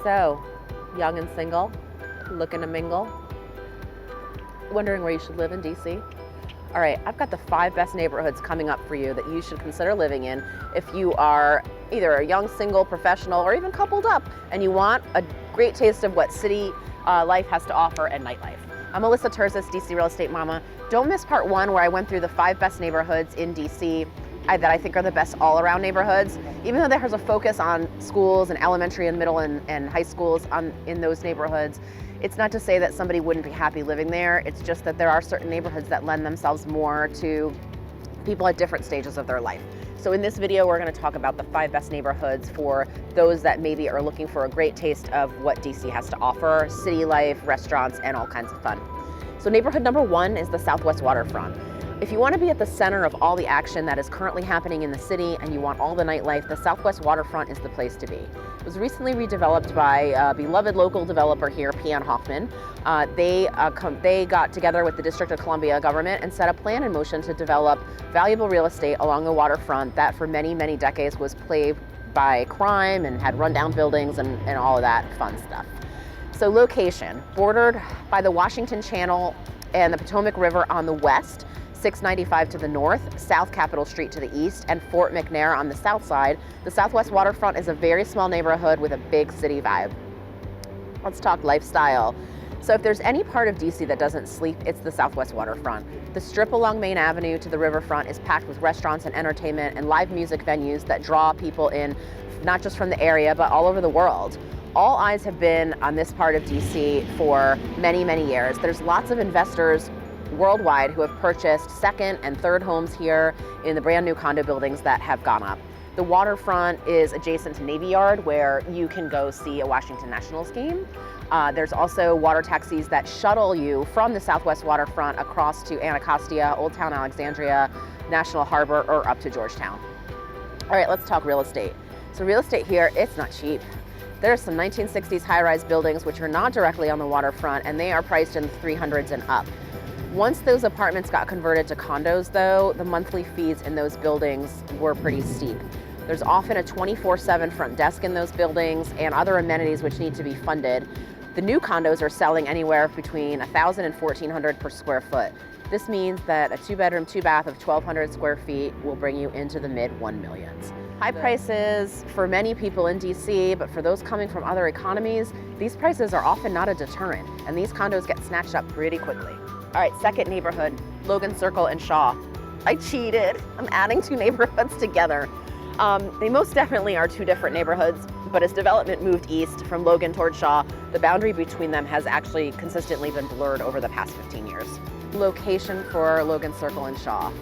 So, young and single, looking to mingle, wondering where you should live in DC? All right, I've got the 5 best neighborhoods coming up for you that you should consider living in if you are either a young single professional or even coupled up and you want a great taste of what city life has to offer and nightlife. I'm Melissa Terzis, DC Real Estate Mama. Don't miss part 1 where I went through the 5 best neighborhoods in DC that I think are the best all-around neighborhoods. Even though there's a focus on schools and elementary and middle and high schools in those neighborhoods, it's not to say that somebody wouldn't be happy living there. It's just that there are certain neighborhoods that lend themselves more to people at different stages of their life. So in this video, we're going to talk about the 5 best neighborhoods for those that maybe are looking for a great taste of what DC has to offer, city life, restaurants, and all kinds of fun. So neighborhood number 1 is the Southwest Waterfront. If you want to be at the center of all the action that is currently happening in the city and you want all the nightlife, the Southwest Waterfront is the place to be. It was recently redeveloped by a beloved local developer here, P.N. Hoffman. They got together with the District of Columbia government and set a plan in motion to develop valuable real estate along the waterfront that for many, many decades was plagued by crime and had rundown buildings and all of that fun stuff. So location, bordered by the Washington Channel and the Potomac River on the west, 695 to the north, South Capitol Street to the east, and Fort McNair on the south side, the Southwest Waterfront is a very small neighborhood with a big city vibe. Let's talk lifestyle. So if there's any part of DC that doesn't sleep, it's the Southwest Waterfront. The strip along Main Avenue to the riverfront is packed with restaurants and entertainment and live music venues that draw people in, not just from the area, but all over the world. All eyes have been on this part of DC for many, many years. There's lots of investors worldwide who have purchased second and third homes here in the brand new condo buildings that have gone up. The waterfront is adjacent to Navy Yard where you can go see a Washington Nationals game. There's also water taxis that shuttle you from the Southwest Waterfront across to Anacostia, Old Town Alexandria, National Harbor, or up to Georgetown. All right, let's talk real estate. So real estate here, it's not cheap. There are some 1960s high-rise buildings which are not directly on the waterfront and they are priced in the 300s and up. Once those apartments got converted to condos though, the monthly fees in those buildings were pretty steep. There's often a 24/7 front desk in those buildings and other amenities which need to be funded. The new condos are selling anywhere between $1,000 and $1,400 per square foot. This means that a 2-bedroom, 2-bath of 1,200 square feet will bring you into the mid-1 millions. High prices for many people in DC, but for those coming from other economies, these prices are often not a deterrent, and these condos get snatched up pretty quickly. All right, second neighborhood, Logan Circle and Shaw. I cheated. I'm adding 2 neighborhoods together. They most definitely are 2 different neighborhoods, but as development moved east from Logan toward Shaw, the boundary between them has actually consistently been blurred over the past 15 years. Location for Logan Circle and Shaw.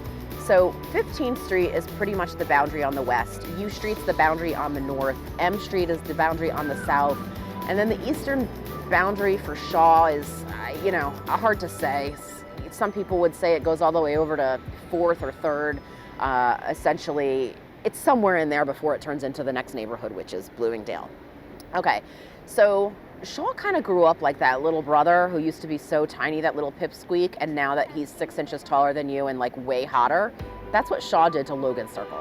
So 15th Street is pretty much the boundary on the west. U Street's the boundary on the north. M Street is the boundary on the south. And then the eastern boundary for Shaw is, hard to say. Some people would say it goes all the way over to 4th or 3rd. Essentially, it's somewhere in there before it turns into the next neighborhood, which is Bloomingdale. Okay, so Shaw kind of grew up like that little brother who used to be so tiny, that little pipsqueak, and now that he's 6 inches taller than you and like way hotter, that's what Shaw did to Logan Circle.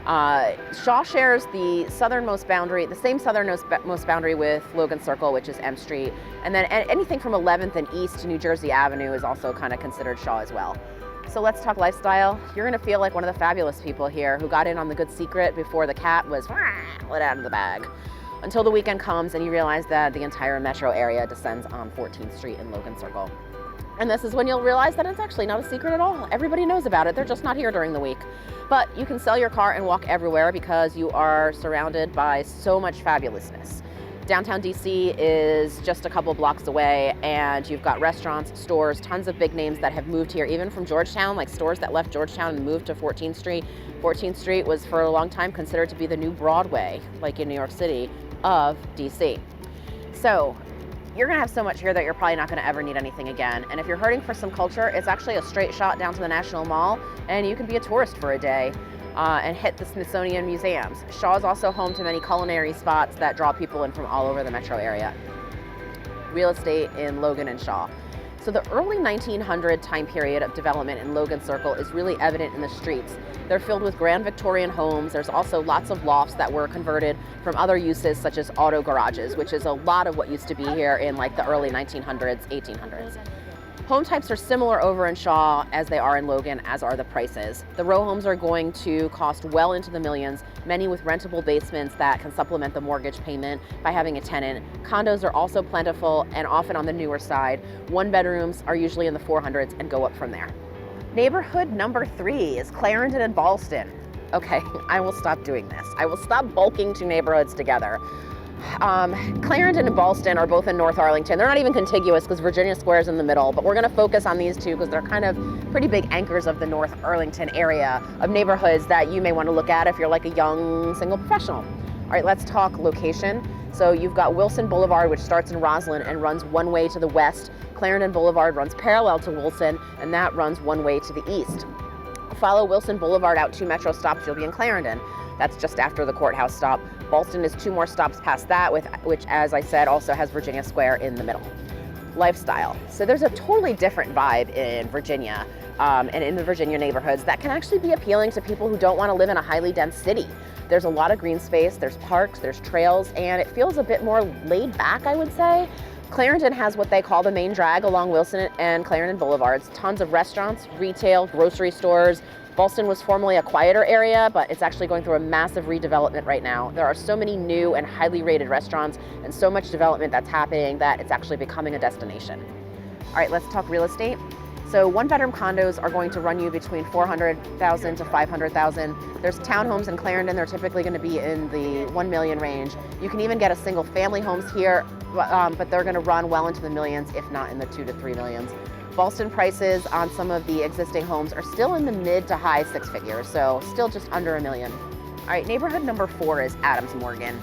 Shaw shares the southernmost boundary, the same southernmost boundary with Logan Circle, which is M Street, and then anything from 11th and east to New Jersey Avenue is also kind of considered Shaw as well. So let's talk lifestyle. You're gonna feel like one of the fabulous people here who got in on the good secret before the cat was let out of the bag. Until the weekend comes and you realize that the entire metro area descends on 14th Street in Logan Circle. And this is when you'll realize that it's actually not a secret at all. Everybody knows about it, they're just not here during the week. But you can sell your car and walk everywhere because you are surrounded by so much fabulousness. Downtown DC is just a couple blocks away and you've got restaurants, stores, tons of big names that have moved here, even from Georgetown, like stores that left Georgetown and moved to 14th Street. 14th Street was for a long time considered to be the new Broadway, like in New York City, of DC. So you're gonna have so much here that you're probably not gonna ever need anything again. And if you're hurting for some culture, it's actually a straight shot down to the National Mall and you can be a tourist for a day. And hit the Smithsonian museums. Shaw is also home to many culinary spots that draw people in from all over the metro area. Real estate in Logan and Shaw. So the early 1900 time period of development in Logan Circle is really evident in the streets. They're filled with grand Victorian homes. There's also lots of lofts that were converted from other uses such as auto garages, which is a lot of what used to be here in like the early 1900s, 1800s. Home types are similar over in Shaw as they are in Logan, as are the prices. The row homes are going to cost well into the millions, many with rentable basements that can supplement the mortgage payment by having a tenant. Condos are also plentiful and often on the newer side. One bedrooms are usually in the 400s and go up from there. Neighborhood number 3 is Clarendon and Ballston. Okay, I will stop doing this. I will stop bulking two neighborhoods together. Clarendon and Ballston are both in North Arlington. They're not even contiguous because Virginia Square is in the middle, but we're going to focus on these two because they're kind of pretty big anchors of the North Arlington area of neighborhoods that you may want to look at if you're like a young single professional. All right, let's talk location. So you've got Wilson Boulevard, which starts in Roslyn and runs one way to the west. Clarendon Boulevard runs parallel to Wilson, and that runs one way to the east. Follow Wilson Boulevard out 2 metro stops, you'll be in Clarendon. That's just after the courthouse stop. Ballston is 2 more stops past that, which, as I said, also has Virginia Square in the middle. Lifestyle. So there's a totally different vibe in Virginia and in the Virginia neighborhoods that can actually be appealing to people who don't want to live in a highly dense city. There's a lot of green space, there's parks, there's trails, and it feels a bit more laid back, I would say. Clarendon has what they call the main drag along Wilson and Clarendon Boulevards. Tons of restaurants, retail, grocery stores. Ballston was formerly a quieter area, but it's actually going through a massive redevelopment right now. There are so many new and highly rated restaurants and so much development that's happening that it's actually becoming a destination. All right, let's talk real estate. So 1-bedroom condos are going to run you between $400,000 to $500,000. There's townhomes in Clarendon. They're typically going to be in the $1 million range. You can even get a single family homes here, but they're going to run well into the millions, if not in the 2 to 3 millions. Ballston prices on some of the existing homes are still in the mid to high 6 figures, so still just under $1 million. All right, neighborhood number 4 is Adams Morgan.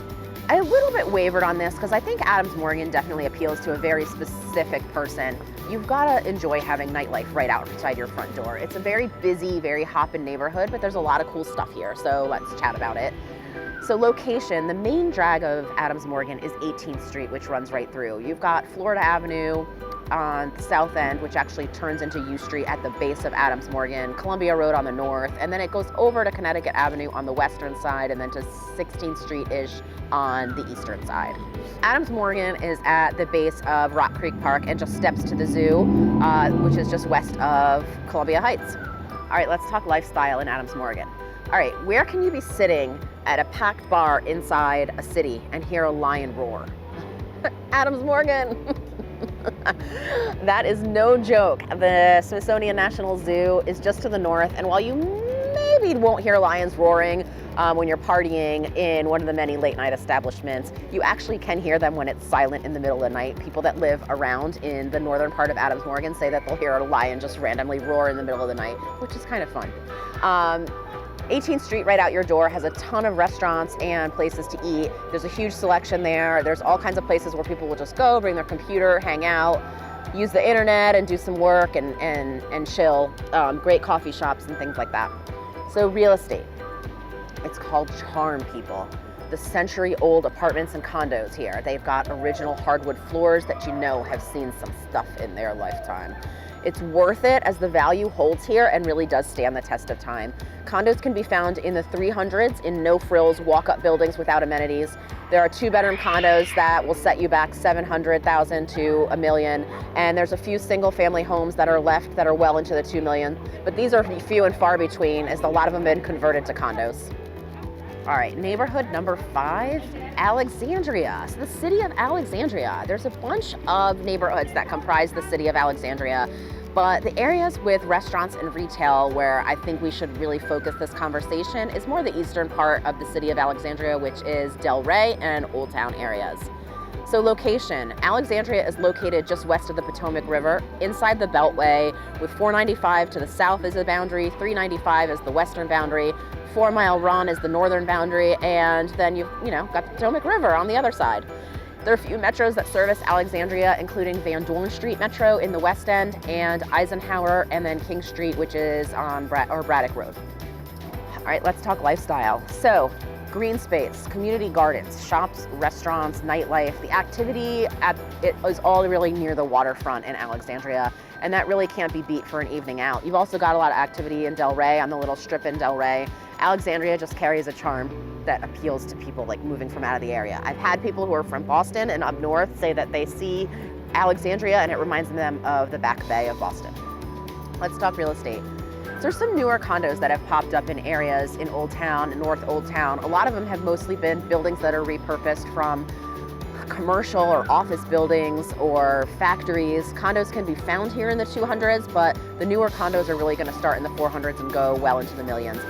I a little bit wavered on this because I think Adams Morgan definitely appeals to a very specific person. You've got to enjoy having nightlife right outside your front door. It's a very busy, very hoppin' neighborhood, but there's a lot of cool stuff here, so let's chat about it. So location, the main drag of Adams Morgan is 18th Street, which runs right through. You've got Florida Avenue on the south end, which actually turns into U Street at the base of Adams Morgan, Columbia Road on the north, and then it goes over to Connecticut Avenue on the western side, and then to 16th Street-ish on the eastern side. Adams Morgan is at the base of Rock Creek Park and just steps to the zoo, which is just west of Columbia Heights. All right, let's talk lifestyle in Adams Morgan. All right, where can you be sitting at a packed bar inside a city and hear a lion roar? Adams Morgan. That is no joke. The Smithsonian National Zoo is just to the north, and while you maybe won't hear lions roaring when you're partying in one of the many late night establishments, you actually can hear them when it's silent in the middle of the night. People that live around in the northern part of Adams Morgan say that they'll hear a lion just randomly roar in the middle of the night, which is kind of fun. 18th Street right out your door has a ton of restaurants and places to eat. There's a huge selection there. There's all kinds of places where people will just go, bring their computer, hang out, use the internet and do some work and chill. Great coffee shops and things like that. So real estate, it's called Charm People. The century-old apartments and condos here. They've got original hardwood floors that you know have seen some stuff in their lifetime. It's worth it as the value holds here and really does stand the test of time. Condos can be found in the 300s in no-frills walk-up buildings without amenities. There are 2-bedroom condos that will set you back $700,000 to $1 million, and there's a few single-family homes that are left that are well into the $2 million. But these are few and far between, as a lot of them have been converted to condos. All right, neighborhood number 5, Alexandria. So the city of Alexandria. There's a bunch of neighborhoods that comprise the city of Alexandria, but the areas with restaurants and retail where I think we should really focus this conversation is more the eastern part of the city of Alexandria, which is Del Rey and Old Town areas. So location, Alexandria is located just west of the Potomac River, inside the Beltway, with 495 to the south as the boundary, 395 as the western boundary, 4 Mile Run is the northern boundary, and then you've got the Potomac River on the other side. There are a few metros that service Alexandria, including Van Dorn Street Metro in the west end, and Eisenhower, and then King Street, which is on Braddock Road. All right, let's talk lifestyle. So, green space, community gardens, shops, restaurants, nightlife. The activity at it is all really near the waterfront in Alexandria, and that really can't be beat for an evening out. You've also got a lot of activity in Del Rey, on the little strip in Del Rey. Alexandria just carries a charm that appeals to people like moving from out of the area. I've had people who are from Boston and up north say that they see Alexandria and it reminds them of the Back Bay of Boston. Let's talk real estate. So there's some newer condos that have popped up in areas in Old Town, North Old Town. A lot of them have mostly been buildings that are repurposed from commercial or office buildings or factories. Condos can be found here in the 200s, but the newer condos are really going to start in the 400s and go well into the millions.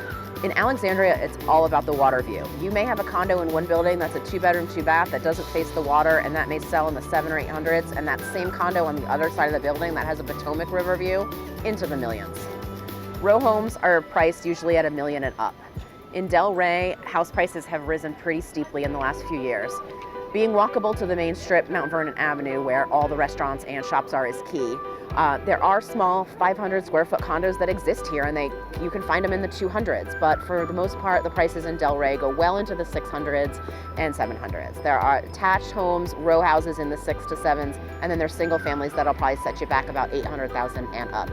In Alexandria, it's all about the water view. You may have a condo in one building that's a 2-bedroom, 2-bath that doesn't face the water, and that may sell in the 700s or 800s, and that same condo on the other side of the building that has a Potomac River view into the millions. Row homes are priced usually at $1 million and up. In Del Rey, house prices have risen pretty steeply in the last few years. Being walkable to the main strip, Mount Vernon Avenue, where all the restaurants and shops are, is key. There are small 500 square foot condos that exist here, and you can find them in the 200s, but for the most part, the prices in Del Rey go well into the 600s and 700s. There are attached homes, row houses in the 6 to 7s, and then there's single families that'll probably set you back about 800,000 and up.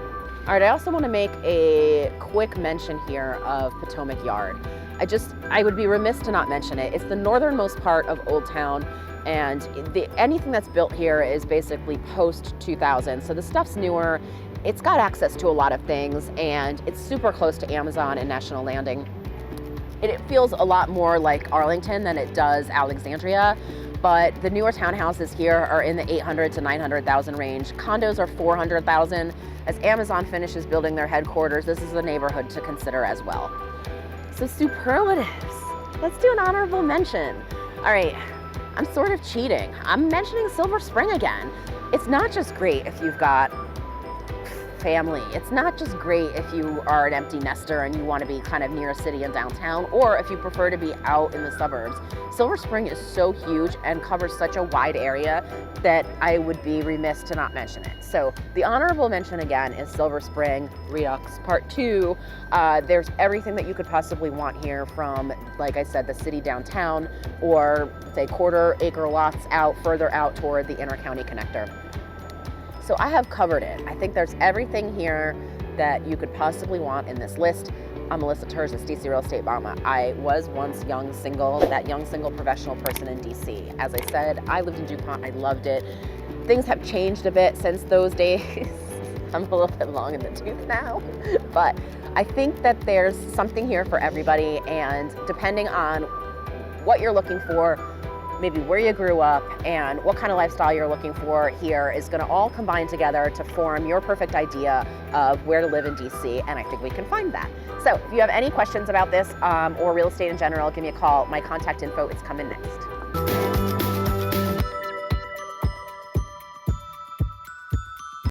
All right, I also want to make a quick mention here of Potomac Yard. I would be remiss to not mention it. It's the northernmost part of Old Town, and anything that's built here is basically post-2000. So the stuff's newer, it's got access to a lot of things, and it's super close to Amazon and National Landing. It feels a lot more like Arlington than it does Alexandria, but the newer townhouses here are in the 800 to 900,000 range. Condos are 400,000. As Amazon finishes building their headquarters, this is a neighborhood to consider as well. So superlatives, let's do an honorable mention. All right, I'm sort of cheating. I'm mentioning Silver Spring again. It's not just great if you've got family. It's not just great if you are an empty nester and you want to be kind of near a city and downtown, or if you prefer to be out in the suburbs. Silver Spring is so huge and covers such a wide area that I would be remiss to not mention it. So the honorable mention again is Silver Spring Redux Part 2. There's everything that you could possibly want here, from, like I said, the city downtown, or say quarter-acre lots further out toward the inter-county connector. So I have covered it. I think there's everything here that you could possibly want in this list. I'm Melissa Terzis, DC Real Estate Mama. I was once that young single professional person in DC. As I said, I lived in DuPont, I loved it. Things have changed a bit since those days. I'm a little bit long in the tooth now, but I think that there's something here for everybody, and depending on what you're looking for, maybe where you grew up, and what kind of lifestyle you're looking for here is going to all combine together to form your perfect idea of where to live in DC, and I think we can find that. So if you have any questions about this or real estate in general, give me a call. My contact info is coming next.